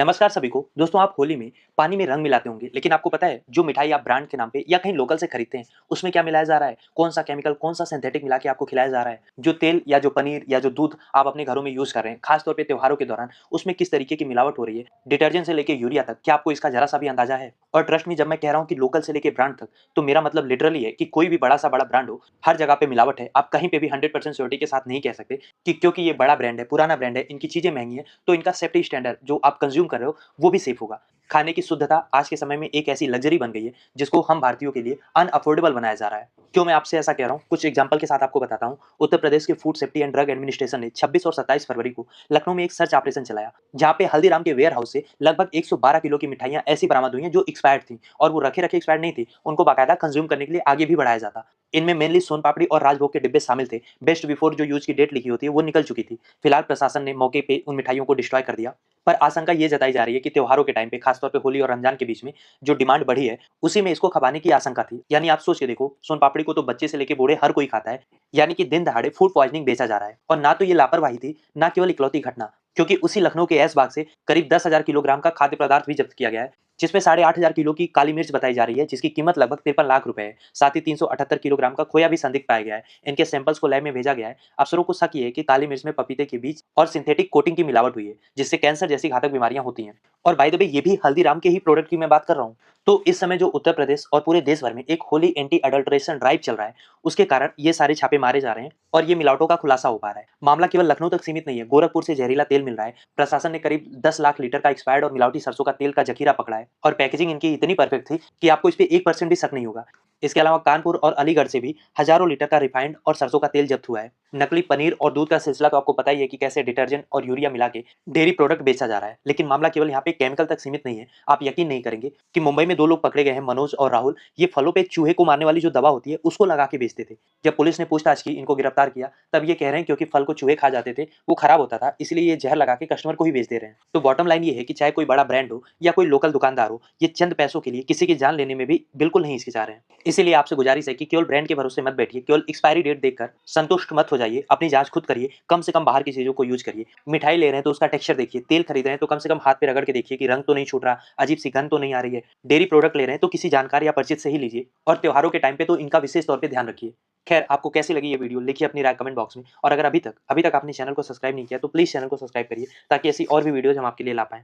नमस्कार सभी को। दोस्तों, आप होली में पानी में रंग मिलाते होंगे, लेकिन आपको पता है जो मिठाई आप ब्रांड के नाम पे या कहीं लोकल से खरीदते हैं, उसमें क्या मिलाया जा रहा है? कौन सा केमिकल, कौन सा सिंथेटिक मिला के आपको खिलाया जा रहा है? जो तेल या जो पनीर या जो दूध आप अपने घरों में यूज कर रहे हैं, खास तौर पे त्योहारों के दौरान, उसमें किस तरीके की मिलावट हो रही है? डिटर्जेंट से लेके यूरिया तक, क्या आपको इसका जरा सा भी अंदाजा है? और ट्रस्ट मी, जब मैं कह रहा हूँ कि लोकल से लेके ब्रांड तक, तो मेरा मतलब लिटरली है कि कोई भी बड़ा सा बड़ा ब्रांड हो, हर जगह पे मिलावट है। आप कहीं पे भी 100% श्योरिटी के साथ नहीं कह सकते कि क्योंकि ये बड़ा ब्रांड है, पुराना ब्रांड है, इनकी चीजें महंगी है, तो इनका सेफ्टी स्टैंडर्ड जो आप कंज्यूम कर रहे हो वो भी सेफ होगा। खाने की शुद्धता आज के समय में एक ऐसी लग्जरी बन गई है जिसको हम भारतीयों के लिए अनअफोर्डेबल बनाया जा रहा है। क्यों मैं आपसे ऐसा कह रहा हूँ, कुछ एग्जांपल के साथ आपको बताता हूँ। उत्तर प्रदेश के food safety and drug administration ने 26 और 27 फरवरी को लखनऊ में एक सर्च ऑपरेशन चलाया, जहां पे हल्दीराम के वेयर हाउस से लगभग 112 किलो की मिठाइयां ऐसी बरामद हुई हैं जो एक्सपायर्ड थी, और वो रखे रखे एक्सपायर्ड नहीं थी, उनको बाकायदा कंज्यूम करने के लिए आगे भी बढ़ाया जाता। इनमें मेनली सोन पापड़ी और राजभोग के डिब्बे शामिल थे। बेस्ट बिफोर जो यूज की डेट लिखी होती है वो निकल चुकी थी। फिलहाल प्रशासन ने मौके पे उन मिठाइयों को डिस्ट्रॉय कर दिया। पर आशंका ये जताई जा रही है कि त्योहारों के टाइम पे, खासतौर पे होली और रमजान के बीच में जो डिमांड बढ़ी है, उसी में इसको खपाने की आशंका थी। यानी आप सोच के देखो, सोन पापड़ी को तो बच्चे से लेके बूढ़े हर कोई खाता है। यानी कि दिन दहाड़े फूड पॉइजनिंग बेचा जा रहा है। और ना तो ये लापरवाही थी, ना केवल इकलौती घटना, क्योंकि उसी लखनऊ के ऐशबाग से करीब 10,000 किलोग्राम का खाद्य पदार्थ भी जब्त किया गया है, जिसमें 8,500 किलो की काली मिर्च बताई जा रही है, जिसकी कीमत लगभग 53 लाख रुपए है। साथ ही 378 किलोग्राम का खोया भी संदिग्ध पाया गया है। इनके सैंपल्स को लैब में भेजा गया है। अफसरों को शक ये है कि काली मिर्च में पपीते के बीज और सिंथेटिक कोटिंग की मिलावट हुई है, जिससे कैंसर जैसी घातक बीमारियां होती हैं। और बाय द वे, ये भी हल्दीराम के ही प्रोडक्ट की मैं बात कर रहा हूँ। तो इस समय जो उत्तर प्रदेश और पूरे देश भर में एक होली एंटी अडल्ट्रेशन ड्राइव चल रहा है, उसके कारण ये सारे छापे मारे जा रहे हैं और ये मिलावटों का खुलासा हो पा रहा है। मामला केवल लखनऊ तक सीमित नहीं है, गोरखपुर से जहरीला तेल मिल रहा है। प्रशासन ने करीब 10 लाख लीटर का एक्सपायर्ड और मिलावटी सरसों का तेल का जखीरा पकड़ा है, और पैकेजिंग इनकी इतनी परफेक्ट थी कि आपको इस पे 1% भी शक नहीं होगा। इसके अलावा कानपुर और अलीगढ़ से भी हजारों लीटर का रिफाइंड और सरसों का तेल जब्त हुआ है। नकली पनीर और दूध का सिलसिला तो आपको पता ही है कि कैसे डिटर्जेंट और यूरिया मिला के डेयरी प्रोडक्ट बेचा जा रहा है। लेकिन मामला केवल यहाँ पे केमिकल तक सीमित नहीं है। आप यकीन नहीं करेंगे कि मुंबई में 2 लोग पकड़े गए हैं, मनोज और राहुल। ये फलों पे चूहे को मारने वाली जो दवा होती है उसको लगा के बेचते थे। जब पुलिस ने पूछताछ की, इनको गिरफ्तार किया, तब ये कह रहे हैं क्योंकि फल को चूहे खा जाते थे, वो खराब होता था, इसलिए ये जहर लगा के कस्टमर को ही बेच दे रहे हैं। तो बॉटम लाइन ये है कि चाहे कोई बड़ा ब्रांड हो या कोई लोकल दुकानदार हो, ये चंद पैसों के लिए किसी की जान लेने में भी बिल्कुल नहीं हिचकिचा रहे हैं। इसीलिए आपसे गुजारिश है कि केवल ब्रांड के भरोसे मत बैठिए, केवल एक्सपायरी डेट देखकर संतुष्ट मत हो जाइए। अपनी जांच खुद करिए, कम से कम बाहर की चीजों को यूज करिए। मिठाई ले रहे हैं तो उसका टेक्सचर देखिए, तेल खरीद रहे हैं तो कम से कम हाथ पे रगड़ के देखिए कि रंग तो नहीं छूट रहा, अजीब सी गंध तो नहीं आ रही है। डेयरी प्रोडक्ट ले रहे हैं तो किसी जानकार या परिचित से ही लीजिए, और त्योहारों के टाइम पे तो इनका विशेष तौर पे ध्यान रखिए। खैर, आपको कैसी लगी ये वीडियो, लिखिए अपनी राय कमेंट बॉक्स में। और अगर अभी तक आपने चैनल को सब्सक्राइब नहीं किया तो प्लीज चैनल को सब्सक्राइब करिए, ताकि ऐसी और भी वीडियोज हम आपके लिए ला पाएं।